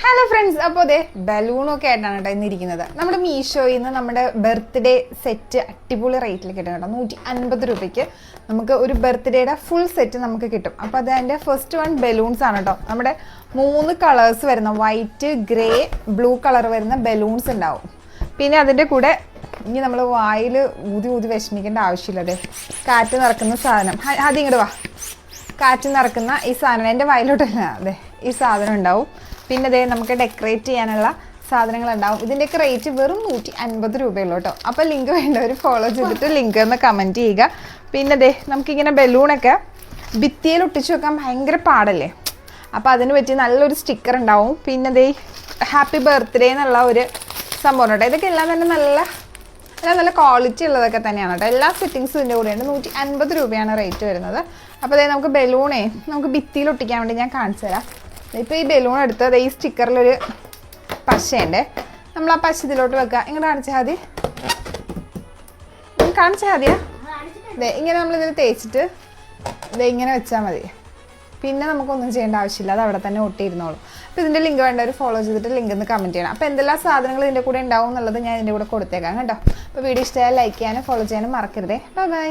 Hello friends, അപ്പോൾ അതെ ബലൂണൊക്കെ ആയിട്ടാണ് കേട്ടോ ഇന്നിരിക്കുന്നത്. നമ്മുടെ മീഷോയിൽ നിന്ന് നമ്മുടെ ബർത്ത്ഡേ സെറ്റ് അടിപൊളി റേറ്റിൽ കിട്ടും കേട്ടോ. 150 രൂപയ്ക്ക് നമുക്ക് ഒരു ബർത്ത്ഡേയുടെ ഫുൾ സെറ്റ് നമുക്ക് കിട്ടും. അപ്പോൾ അത് അതിൻ്റെ ഫസ്റ്റ് വൺ ബലൂൺസ് ആണ് കേട്ടോ. നമ്മുടെ 3 കളേഴ്സ് വരുന്ന വൈറ്റ്, ഗ്രേ, ബ്ലൂ കളർ വരുന്ന ബലൂൺസ് ഉണ്ടാവും. പിന്നെ അതിൻ്റെ കൂടെ ഇനി നമ്മൾ വായിൽ ഊതി വിഷമിക്കേണ്ട ആവശ്യമില്ല. അതെ കാറ്റ് നിറക്കുന്ന സാധനം, ആദ്യം ഇങ്ങോട്ട് വാ. കാറ്റ് നിറക്കുന്ന ഈ സാധനം എൻ്റെ വായിലോട്ടല്ല, അതെ ഈ സാധനം ഉണ്ടാവും. പിന്നെ അതേ നമുക്ക് ഡെക്കറേറ്റ് ചെയ്യാനുള്ള സാധനങ്ങളുണ്ടാവും. ഇതിൻ്റെയൊക്കെ റേറ്റ് വെറും 150 രൂപയുള്ളൂ കേട്ടോ. അപ്പോൾ ലിങ്ക് വേണ്ടവർ ഫോളോ ചെയ്തിട്ട് ലിങ്ക് ഒന്ന് കമൻറ്റ് ചെയ്യുക. പിന്നെ അതേ നമുക്കിങ്ങനെ ബലൂണൊക്കെ ഭിത്തിയിൽ ഒട്ടിച്ച് വെക്കാൻ ഭയങ്കര പാടല്ലേ, അപ്പോൾ അതിന് പറ്റി നല്ലൊരു സ്റ്റിക്കർ ഉണ്ടാവും. പിന്നെ അതേ ഹാപ്പി ബർത്ത്ഡേ എന്നുള്ള ഒരു സംഭവം കേട്ടോ. ഇതൊക്കെ എല്ലാം തന്നെ നല്ല ക്വാളിറ്റി ഉള്ളതൊക്കെ തന്നെയാണ് കേട്ടോ. എല്ലാ സെറ്റിങ്സും ഇതിൻ്റെ കൂടെയുണ്ട്. 150 രൂപയാണ് റേറ്റ് വരുന്നത്. അപ്പോൾ അതേ നമുക്ക് ബലൂണേ നമുക്ക് ഭിത്തിയിൽ ഒട്ടിക്കാൻ വേണ്ടി ഞാൻ കാണിച്ചു തരാം. ഇപ്പോൾ ഈ ബലൂൺ എടുത്ത് ഈ സ്റ്റിക്കറിലൊരു പശയുണ്ട്. നമ്മൾ ആ പശ ഇതിലോട്ട് വെക്കുക. ഇങ്ങനെ കാണിച്ചാൽ മതിയാ. അതെ ഇങ്ങനെ നമ്മളിതിൽ തേച്ചിട്ട് ഇങ്ങനെ വെച്ചാൽ മതി. പിന്നെ നമുക്കൊന്നും ചെയ്യേണ്ട ആവശ്യമില്ല, അത് അവിടെ തന്നെ ഒട്ടിയിരുന്നോളും. അപ്പോൾ ഇതിൻ്റെ ലിങ്ക് വേണ്ടവർ ഫോളോ ചെയ്തിട്ട് ലിങ്ക് ഒന്ന് കമൻറ്റ് ചെയ്യണം. അപ്പോൾ എന്തെല്ലാം സാധനങ്ങൾ ഇതിൻ്റെ കൂടെ ഉണ്ടാവും എന്നുള്ളത് ഞാൻ ഇതിൻ്റെ കൂടെ കൊടുത്തേക്കാം കേട്ടോ. അപ്പോൾ വീഡിയോ ഇഷ്ടമായാൽ ലൈക്ക് ചെയ്യാനും ഫോളോ ചെയ്യാനും മറക്കരുതേ. ബൈ.